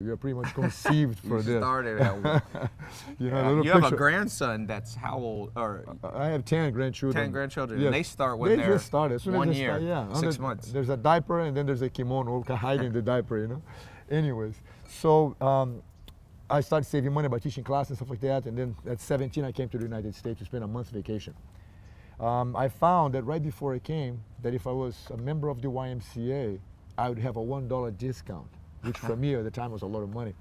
You're pretty much conceived for You this. started at one. You know, Yeah. a little You have a picture- grandson that's how old? Or I have 10 grandchildren. 10 grandchildren. Yes. And they start when They they're just started. As soon as 1 they year, start, yeah. 6 months. There's a diaper and then there's a kimono hiding the diaper, you know. Anyways, so I started saving money by teaching class and stuff like that. And then at 17, I came to the United States to spend a month's vacation. I found that right before I came, that if I was a member of the YMCA, I would have a $1 discount, which for me at the time was a lot of money.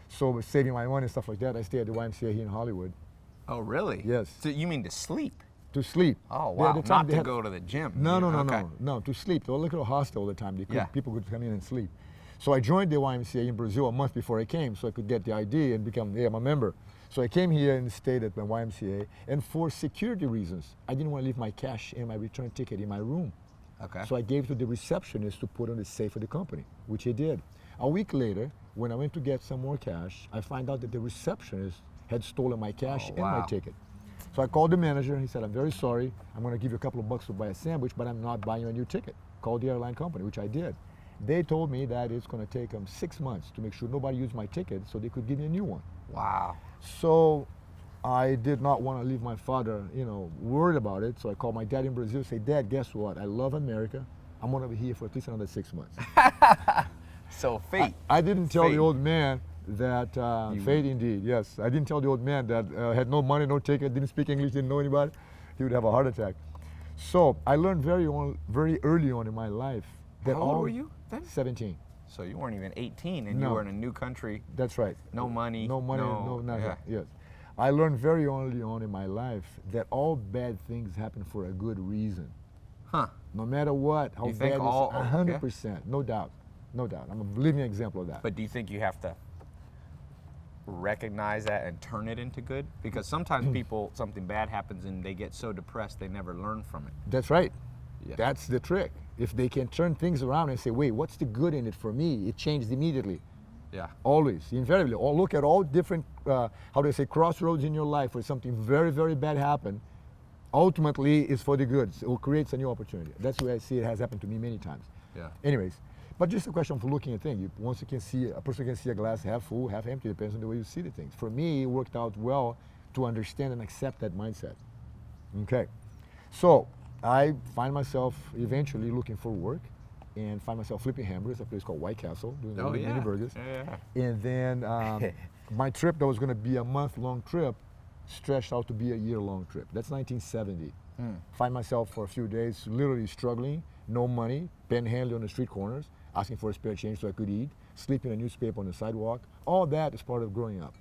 So with saving my money and stuff like that, I stayed at the YMCA here in Hollywood Oh, really? Yes. So you mean to sleep? to sleep. Oh, At wow. the time Not they to had- go to the gym. No, no, no, Okay. no, to sleep. They were like a hostel all the time. They could, Yeah. People could come in and sleep. So I joined the YMCA in Brazil a month before I came, so I could get the ID and become I'm a member. So I came here and stayed at the YMCA, and for security reasons, I didn't want to leave my cash and my return ticket in my room. Okay. So I gave to the receptionist to put on the safe of the company, which he did. A week later, when I went to get some more cash, I find out that the receptionist had stolen my cash Oh, and my wow. ticket. So I called the manager and he said, I'm very sorry. I'm going to give you a couple of bucks to buy a sandwich, but I'm not buying you a new ticket. Call the airline company, which I did. They told me that it's going to take them 6 months to make sure nobody used my ticket so they could give me a new one. Wow. So I did not want to leave my father, worried about it. So I called my dad in Brazil, say, Dad, guess what? I love America. I'm going to be here for at least another 6 months. So fate. I didn't tell Fate. the old man that, fate indeed, yes. I didn't tell the old man that had no money, no ticket, didn't speak English, didn't know anybody. He would have a heart attack. So I learned very early on in my life that How old were you then? 17. So you weren't even 18 and you No. were in a new country. That's right. No money. No money, no nothing. Yeah. Yes. I learned very early on in my life that all bad things happen for a good reason. Huh. No matter what, how You bad think it is, all- 100%, no doubt, no doubt. I'm a living example of that. But do you think you have to recognize that and turn it into good? Because sometimes people, something bad happens and they get so depressed they never learn from it. That's right. Yeah. That's the trick. If they can turn things around and say, wait, what's the good in it for me? It changed immediately. Yeah. Always, invariably. Or look at all different, crossroads in your life where something very, very bad happened. Ultimately, it's for the good. It creates a new opportunity. That's the way I see it has happened to me many times. Yeah. Anyways, but just a question of looking at things. Once you can see, a person can see a glass half full, half empty, depends on the way you see the things. For me, it worked out well to understand and accept that mindset. Okay. So I find myself eventually looking for work and find myself flipping hamburgers at a place called White Castle, doing Oh, mini yeah. burgers. Yeah. And then my trip that was going to be a month-long trip stretched out to be a year-long trip. That's 1970. Find myself for a few days literally struggling, no money, panhandling on the street corners, asking for a spare change so I could eat, sleeping in a newspaper on the sidewalk. All that is part of growing up.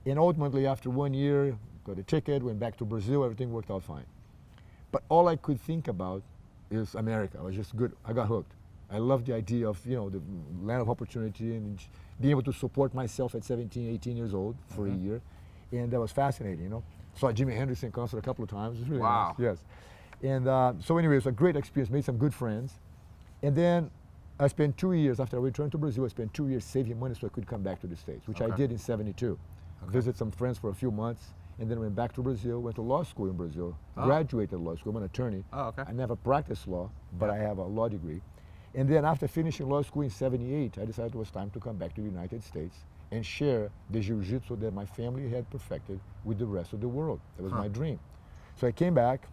And ultimately, after 1 year, got a ticket, went back to Brazil, everything worked out fine. But all I could think about is America. I was just good. I got hooked. I loved the idea of, the land of opportunity and being able to support myself at 17, 18 years old for a year. And that was fascinating, Saw Jimi Hendrix in concert a couple of times. It was really Wow. nice. Yes. And so anyway, it was a great experience, made some good friends. And then I spent 2 years, after I returned to Brazil, I spent 2 years saving money so I could come back to the States, which I Okay. did in 72. Visit some friends for a few months, and then went back to Brazil, went to law school in Brazil, graduated law school. I'm an attorney. Oh, okay. I never practiced law, but I have a law degree. And then after finishing law school in 78, I decided it was time to come back to the United States and share the jiu-jitsu that my family had perfected with the rest of the world. That was my dream. So I came back.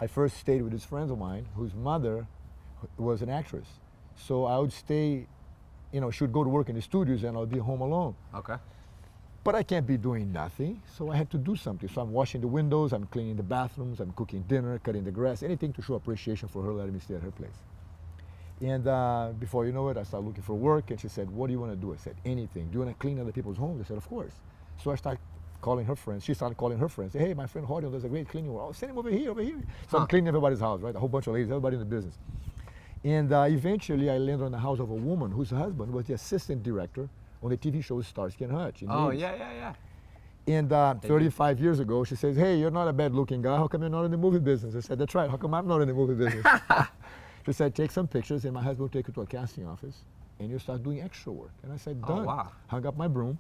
I first stayed with these friends of mine whose mother was an actress. So I would stay, she would go to work in the studios and I'd be home alone. Okay. But I can't be doing nothing, so I had to do something. So I'm washing the windows, I'm cleaning the bathrooms, I'm cooking dinner, cutting the grass, anything to show appreciation for her letting me stay at her place. And before you know it, I started looking for work, and she said, what do you want to do? I said, anything. Do you want to clean other people's homes? I said, of course. So I started calling her friends. She started calling her friends. Hey, my friend Jorge does a great cleaning work. Oh, send him over here, over here. So I'm cleaning everybody's house, right? A whole bunch of ladies, everybody in the business. And eventually I landed on the house of a woman whose husband was the assistant director on the TV show Starsky and Hutch. in Oh, Leeds. yeah. And 35 years ago, she says, hey, you're not a bad-looking guy. How come you're not in the movie business? I said, that's right. How come I'm not in the movie business? She said, take some pictures, and my husband will take you to a casting office, and you start doing extra work. And I said, done. Oh, wow. Hung up my broom,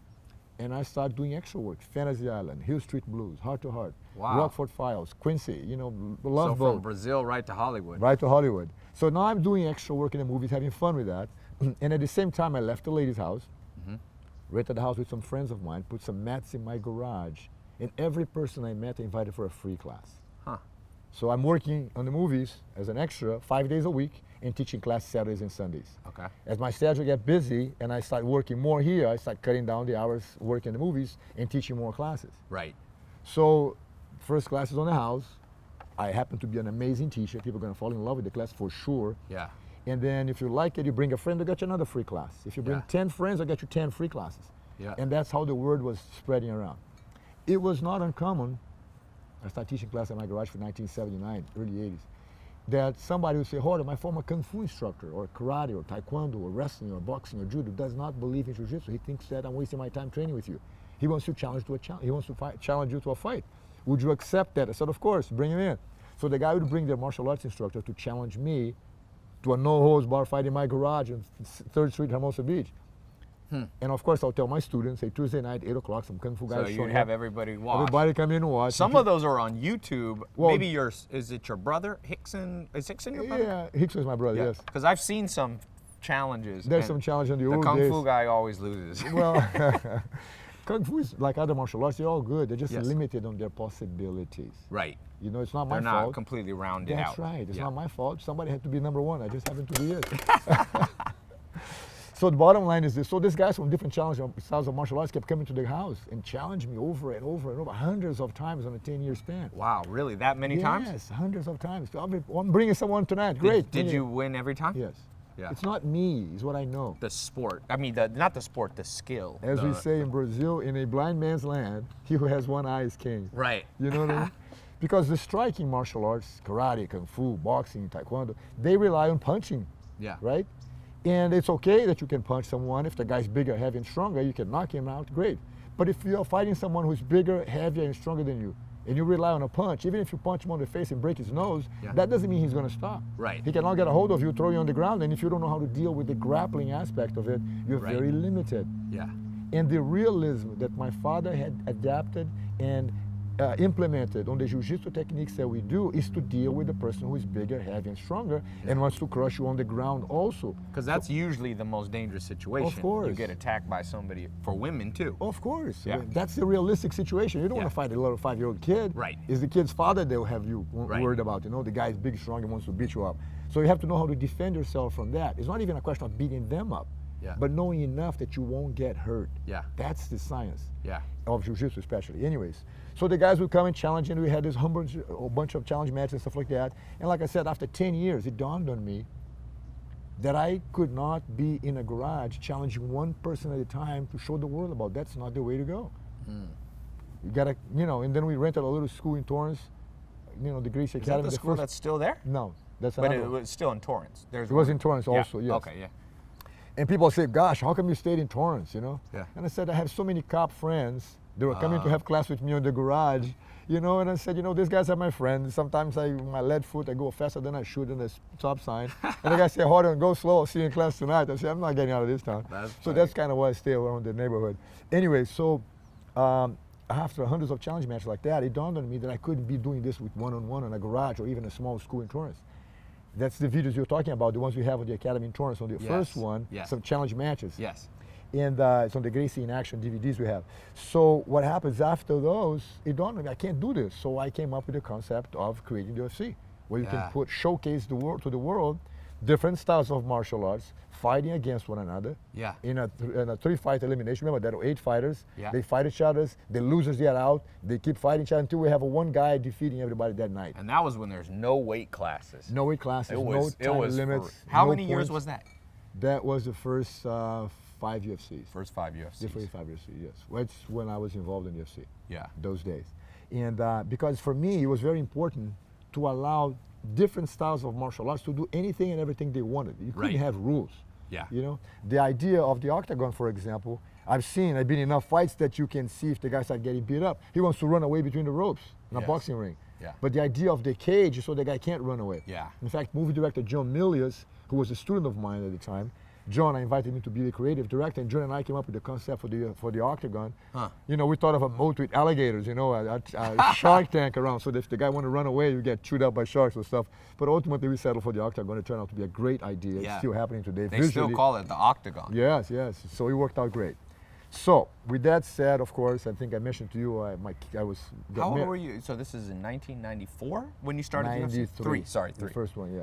and I started doing extra work. Fantasy Island, Hill Street Blues, Heart to Heart, Wow. Rockford Files, Quincy, So Love from Boat, Brazil right to Hollywood. right to Hollywood. So now I'm doing extra work in the movies, having fun with that. And at the same time, I left the lady's house, rented a house with some friends of mine, put some mats in my garage, and every person I met I invited for a free class. Huh. So I'm working on the movies as an extra 5 days a week and teaching class Saturdays and Sundays. Okay. As my schedule get busy and I start working more here, I start cutting down the hours working the movies and teaching more classes. Right. So first class is on the house. I happen to be an amazing teacher. People are going to fall in love with the class for sure. Yeah. And then if you like it, you bring a friend, they'll get you another free class. If you bring Yeah. 10 friends, they'll get you 10 free classes. Yeah. And that's how the word was spreading around. It was not uncommon. I started teaching class in my garage for 1979, early 80s. That somebody would say, Jorge, my former Kung Fu instructor, or karate, or taekwondo, or wrestling, or boxing, or judo, does not believe in jiu-jitsu. He thinks that I'm wasting my time training with you. He wants to challenge to a challenge. He wants to challenge you to a fight. Would you accept that? I said, of course, bring him in. So the guy would bring their martial arts instructor to challenge me to a no-holds-bar fight in my garage on 3rd Street, Hermosa Beach. And of course, I'll tell my students, say Tuesday night, 8 o'clock, some Kung Fu guys So you showing have up. everybody watch. Everybody come in and watch. Some of those are on YouTube. Well- Maybe is it your brother, Hickson? Is Hickson your brother? Yeah, Hickson is my brother, yes. Because I've seen some challenges. There's and some challenge in the The old Kung days. Fu guy always loses. Well, Kung Fu is like other martial arts, they're all good. They're just Yes. limited on their possibilities. Right. You know, it's not my They're not fault. completely rounded out. That's right. It's Yeah. not my fault. Somebody had to be number one. I just happen to be it. So the bottom line is this. So these guys from different styles of martial arts kept coming to the house and challenged me over and over and over, hundreds of times on a 10-year span. Wow, really? That many times? Yes, hundreds of times. I'm bringing someone tonight. Great. Did you win every time? Yes. Yeah. It's not me. It's what I know. The sport. I mean, not the sport, the skill. As we say in Brazil, in a blind man's land, he who has one eye is king. Right. You know what I mean? Because the striking martial arts, karate, kung fu, boxing, taekwondo, they rely on punching, Yeah. right? And it's okay that you can punch someone. If the guy's bigger, heavier, and stronger, you can knock him out, great. But if you're fighting someone who's bigger, heavier, and stronger than you, and you rely on a punch, even if you punch him on the face and break his nose, Yeah. that doesn't mean he's going to stop. Right. He cannot get a hold of you, throw you on the ground, and if you don't know how to deal with the grappling aspect of it, you're Right. very limited. Yeah. And the realism that my father had adapted and implemented on the jiu-jitsu techniques that we do is to deal with the person who is bigger, heavier, and stronger and wants to crush you on the ground also. Because that's usually the most dangerous situation. Of course. You get attacked by somebody, for women too. Of course. Yeah. That's the realistic situation. You don't Yeah. want to fight a little 5-year-old kid. Right. It's the kid's father they'll have you Right. worried about. You know, the guy's big, strong, and wants to beat you up. So you have to know how to defend yourself from that. It's not even a question of beating them up, Yeah. but knowing enough that you won't get hurt. Yeah. That's the science. Yeah. Of jiu-jitsu especially. Anyways, so the guys would come and challenge, and we had this whole bunch of challenge matches and stuff like that. And like I said, after 10 years, it dawned on me that I could not be in a garage challenging one person at a time to show the world about. That's not the way to go. You gotta, you know, and then we rented a little school in Torrance, you know, the Gracie Is that Academy. the school that's still there? No, that's But another it one. was still in Torrance. It was in Torrance also, yes. Okay, yeah. And people say, gosh, how come you stayed in Torrance, you know? Yeah. And I said, I have so many cop friends. They were coming to have class with me in the garage, you know, and I said, you know, these guys are my friends. Sometimes my lead foot, I go faster than I should in the stop sign. And the guy said, hold on, go slow, I'll see you in class tonight. I said, I'm not getting out of this town. That's So funny. that's kind of why I stay around the neighborhood. Anyway, so after hundreds of challenge matches like that, it dawned on me that I couldn't be doing this with one-on-one in a garage or even a small school in Torrance. That's the videos you're talking about, the ones we have on the Academy in Torrance. On the Yes, first one, yes. some challenge matches. Yes. And it's on the Gracie in Action DVDs we have. So what happens after those, it dawned on me, I can't do this. So I came up with the concept of creating the UFC, where you Yeah. can showcase to the world different styles of martial arts, fighting against one another. Yeah. In a 3-fight elimination. Remember, there are 8 fighters. Yeah. They fight each other. The losers get out. They keep fighting each other until we have one guy defeating everybody that night. And that was when there's no weight classes. No weight classes, no time limits. How no many years points. was that? That was the first 5 UFCs. First 5 UFCs. The first 5 UFC, yes. That's when I was involved in UFC. Yeah. Those days. And because for me, it was very important to allow different styles of martial arts to do anything and everything they wanted. You couldn't Right. have rules. Yeah. You know, the idea of the octagon, for example, I've been in enough fights that you can see if the guy starts getting beat up. He wants to run away between the ropes in a Yes. boxing ring. Yeah. But the idea of the cage is so the guy can't run away. Yeah. In fact, movie director John Milius, who was a student of mine at the time, John, I invited him to be the creative director, and John and I came up with the concept for the octagon. Huh. You know, we thought of a moat with alligators, you know, a shark tank around, so that if the guy want to run away, you get chewed up by sharks or stuff. But ultimately, we settled for the octagon. It turned out to be a great idea. Yeah. It's still happening today. They still call it the octagon. Yes, yes. So it worked out great. So, with that said, of course, I think I mentioned to you, I was... got How old mar- were you? So this is in 1994 when you started UFC? 93. Three, sorry, The three. first one, yeah.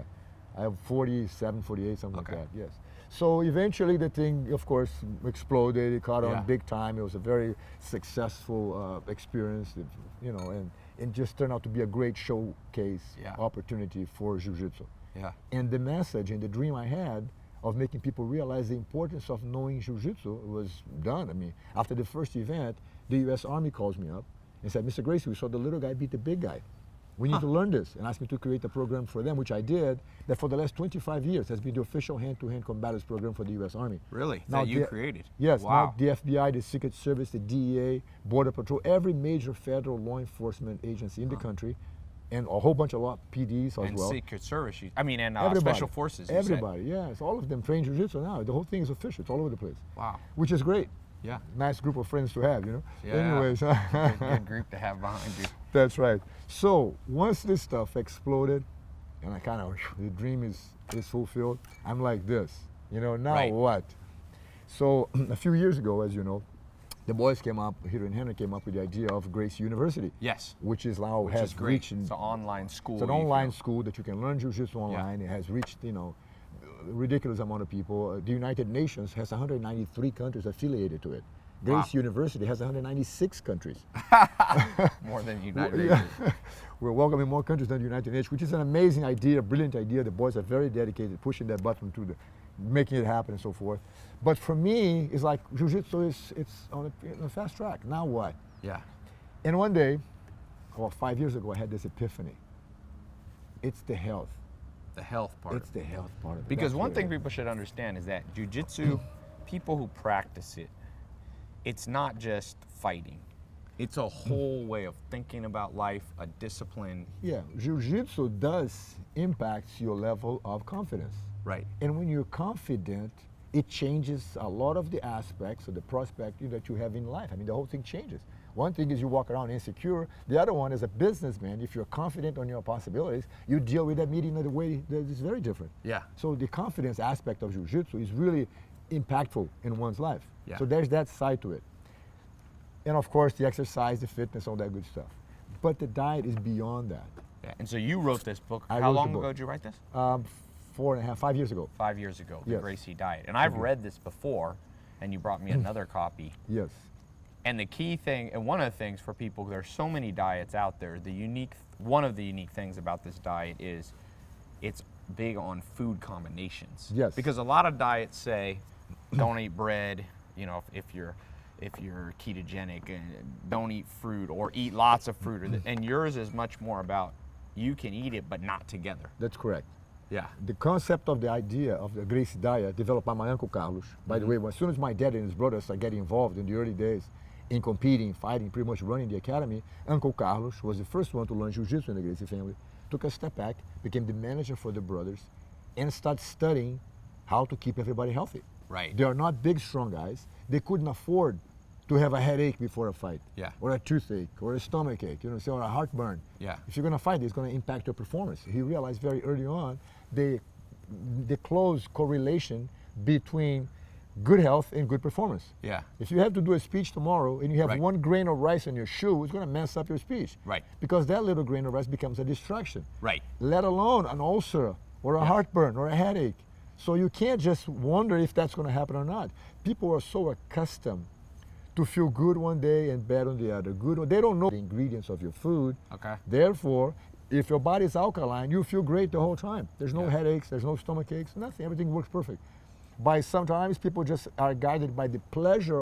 I have 47, 48, something Okay. like that, yes. So eventually the thing, of course, exploded. It caught Yeah. on big time. It was a very successful experience, you know, and it just turned out to be a great showcase Yeah. opportunity for Jiu-Jitsu. Yeah. And the message and the dream I had of making people realize the importance of knowing Jiu-Jitsu was done. I mean, after the first event, the U.S. Army calls me up and said, Mr. Gracie, we saw the little guy beat the big guy. We need to learn this, and asked me to create a program for them, which I did, that for the last 25 years has been the official hand-to-hand combatives program for the U.S. Army. Really? Now That you the- created? Yes, Wow. now the FBI, the Secret Service, the DEA, Border Patrol, every major federal law enforcement agency in the country, and a whole bunch of law PDs as And well. Secret Service, and Everybody. Special Forces. you said. Everybody, yes. All of them train Jiu-Jitsu now. The whole thing is official. It's all over the place. Wow. Which is great. Yeah. Nice group of friends to have, you know? Yeah. Anyways. Good group to have behind you. That's right. So once this stuff exploded, and I kind of, the dream is fulfilled, I'm like this, you know, now Right. what? So a few years ago, as you know, the boys came up, Hiro and Henry came up with the idea of Gracie University. Yes. Which is now Which has is great. reached, It's an online school. it's an you online feel. school that you can learn Jiu-Jitsu online. It has reached, you know, a ridiculous amount of people. The United Nations has 193 countries affiliated to it. Wow. Gracie University has 196 countries. More than United Yeah. Nations. We're welcoming more countries than the United Nations, which is an amazing idea, a brilliant idea. The boys are very dedicated, pushing that button to making it happen and so forth. But for me, it's like Jiu-Jitsu it's on a fast track. Now what? Yeah. And one day, about 5 years ago, I had this epiphany. It's the health. The health part. It's the health part of it. Because That's one what thing it is. people should understand is that jiu-jitsu, people who practice it, it's not just fighting. It's a whole way of thinking about life, a discipline. Yeah, Jiu-Jitsu does impact your level of confidence. Right. And when you're confident, it changes a lot of the aspects of the prospect that you have in life. I mean, the whole thing changes. One thing is you walk around insecure. The other one is a businessman. If you're confident on your possibilities, you deal with that meeting in a way that is very different. Yeah. So the confidence aspect of Jiu-Jitsu is really impactful in one's life. Yeah. So there's that side to it. And of course, the exercise, the fitness, all that good stuff. But the diet is beyond that. Yeah. And so you wrote this book. I How wrote the long book. ago did you write this? 4.5, 5 years ago. 5 years ago, the Yes. Gracie diet. And I've read this before, and you brought me another copy. Yes. And the key thing, and one of the things for people, there's so many diets out there, one of the unique things about this diet is it's big on food combinations. Yes. Because a lot of diets say, don't eat bread, you know, if you're ketogenic, and don't eat fruit or eat lots of fruit. And yours is much more about you can eat it, but not together. That's correct. Yeah. The concept of the idea of the Gracie diet developed by my Uncle Carlos. By the way, as soon as my dad and his brothers started getting involved in the early days in competing, fighting, pretty much running the academy, Uncle Carlos was the first one to learn Jiu-Jitsu in the Gracie family, took a step back, became the manager for the brothers, and started studying how to keep everybody healthy. Right. They are not big, strong guys. They couldn't afford to have a headache before a fight, Yeah. or a toothache, or a stomach ache, you know, or a heartburn. Yeah. If you're going to fight, it's going to impact your performance. He realized very early on the close correlation between good health and good performance. Yeah. If you have to do a speech tomorrow and you have Right. 1 grain of rice in your shoe, it's going to mess up your speech. Right. Because that little grain of rice becomes a distraction. Right. Let alone an ulcer or a heartburn or a headache. So you can't just wonder if that's going to happen or not. People are so accustomed to feel good one day and bad on the other. They don't know the ingredients of your food. Okay. Therefore, if your body's alkaline, you feel great the whole time. There's no Yeah. headaches, there's no stomach aches, nothing. Everything works perfect. By sometimes people just are guided by the pleasure